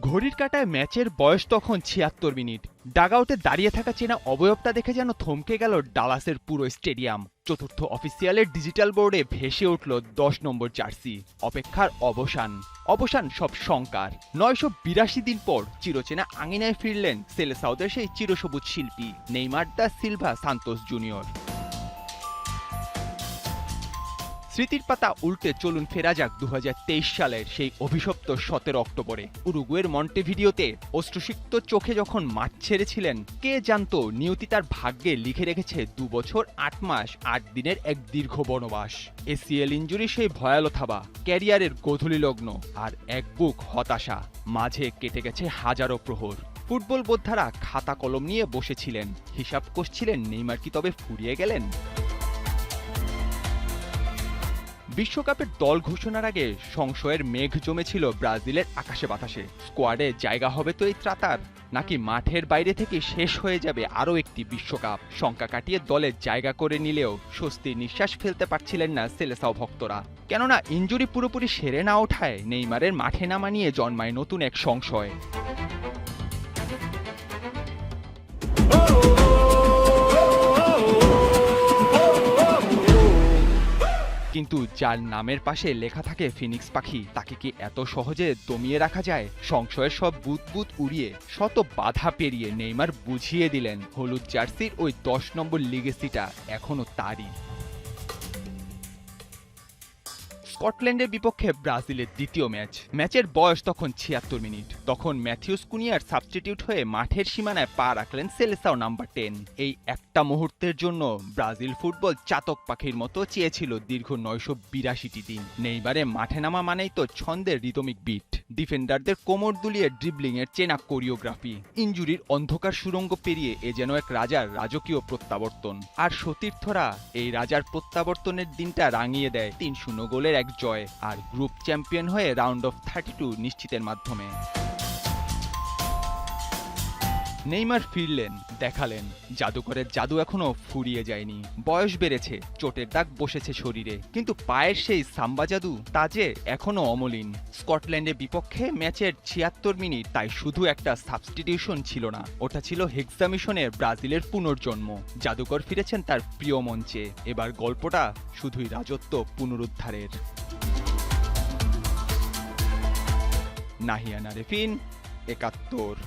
ঘড়ির কাঁটায় ম্যাচের বয়স তখন ৭৬ মিনিট। ডাগআউটে দাঁড়িয়ে থাকা চেনা অবয়বটা দেখে যেন থমকে গেল ডালাসের পুরো স্টেডিয়াম। চতুর্থ অফিসিয়ালের ডিজিটাল বোর্ডে ভেসে উঠল ১০ নম্বর জার্সি। অপেক্ষার অবসান সব শঙ্কার। ৯৮২ দিন পর চিরচেনা আঙিনায় ফিরলেন সেলেসাওদের সেই চিরসবুজ শিল্পী Neymar da Silva Santos junior. স্মৃতির পাতা উল্টে চলুন ফেরা যাক ২০২৩ সালের সেই অভিশপ্ত ১৭ অক্টোবরে। উরুগুয়ের মন্টেভিডিওতে অশ্রুসিক্ত চোখে যখন মাঠ ছেড়েছিলেন, কে জানতো নিয়তি তার ভাগ্যে লিখে রেখেছে ২ বছর ৮ মাস ৮ দিনের এক দীর্ঘ বনবাস। এসিএল ইনজুরি সেই ভয়াল থাবা, ক্যারিয়ারের গোধূলি লগ্ন আর এক বুক হতাশা। মাঝে কেটে গেছে হাজারো প্রহর। ফুটবল বোদ্ধারা খাতা কলম নিয়ে বসেছিলেন, হিসাব কষছিলেন নেইমার কি তবে ফুরিয়ে গেলেন। বিশ্বকাপের দল ঘোষণার আগে সংশয়ের মেঘ জমেছিল ব্রাজিলের আকাশে বাতাসে। স্কোয়াডে জায়গা হবে তো এই ত্রাতার, নাকি মাঠের বাইরে থেকে শেষ হয়ে যাবে আরও একটি বিশ্বকাপ। শঙ্কা কাটিয়ে দলে জায়গা করে নিলেও স্বস্তির নিঃশ্বাস ফেলতে পারছিলেন না সেলেসাও ভক্তরা। কেননা ইনজুরি পুরোপুরি সেরে না ওঠায় নেইমারের মাঠে নামা নিয়ে জন্মায় নতুন এক সংশয়। কিন্তু যার নামের পাশে লেখা থাকে ফিনিক্স পাখি, তাকে কি এত সহজে দমিয়ে রাখা যায়? সংশয়ের সব বুদবুদ উড়িয়ে শত বাধা পেরিয়ে নেইমার বুঝিয়ে দিলেন হলুদ জার্সির ওই ১০ নম্বর লিগেসিটা এখনো তারই। স্কটল্যান্ডের বিপক্ষে ব্রাজিলের দ্বিতীয় ম্যাচের বয়স তখন ৭৬ মিনিট। তখন ম্যাথিউস কুনিয়ার সাবস্টিটিউট হয়ে মাঠের সীমানায় পা রাখলেন সেলেসাও নাম্বার ১০। এই একটা মুহূর্তের জন্য ব্রাজিল ফুটবল চাতক পাখির মতো চেয়েছিল দীর্ঘ ৯৮২টি দিন। নেইমারে মাঠে নামা মানেই তো ছন্দের রিদমিক বিট, ডিফেন্ডারদের কোমর দুলিয়ে ড্রিবলিং এর চেনা কোরিওগ্রাফি। ইনজুরির অন্ধকার সুড়ঙ্গ পেরিয়ে এ যেন এক রাজার রাজকীয় প্রত্যাবর্তন। আর সতীর্থরা এই রাজার প্রত্যাবর্তনের দিনটা রাঙিয়ে দেয় ৩-০ গোলের এক জয় আর গ্রুপ চ্যাম্পিয়ন হয়ে রাউন্ড অফ 32 নিশ্চিতের মাধ্যমে। নেইমার ফিরলেন, দেখালেন জাদুকরের জাদু এখনো ফুরিয়ে যায়নি। বয়স বেড়েছে, চোটের দাগ বসেছে শরীরে, কিন্তু পায়ের সেই সাম্বা জাদু তা যে এখনো অমলিন। স্কটল্যান্ডের বিপক্ষে ম্যাচের ৭৬ মিনিট তাই শুধু একটা সাবস্টিটিউশন ছিল না, ওটা ছিল হেক্সামিশনের ব্রাজিলের পুনর্জন্ম। জাদুকর ফিরেছেন তার প্রিয় মঞ্চে। এবার গল্পটা শুধুই রাজত্ব পুনরুদ্ধারের। নাহিয়ান আরেফিন, ৭১।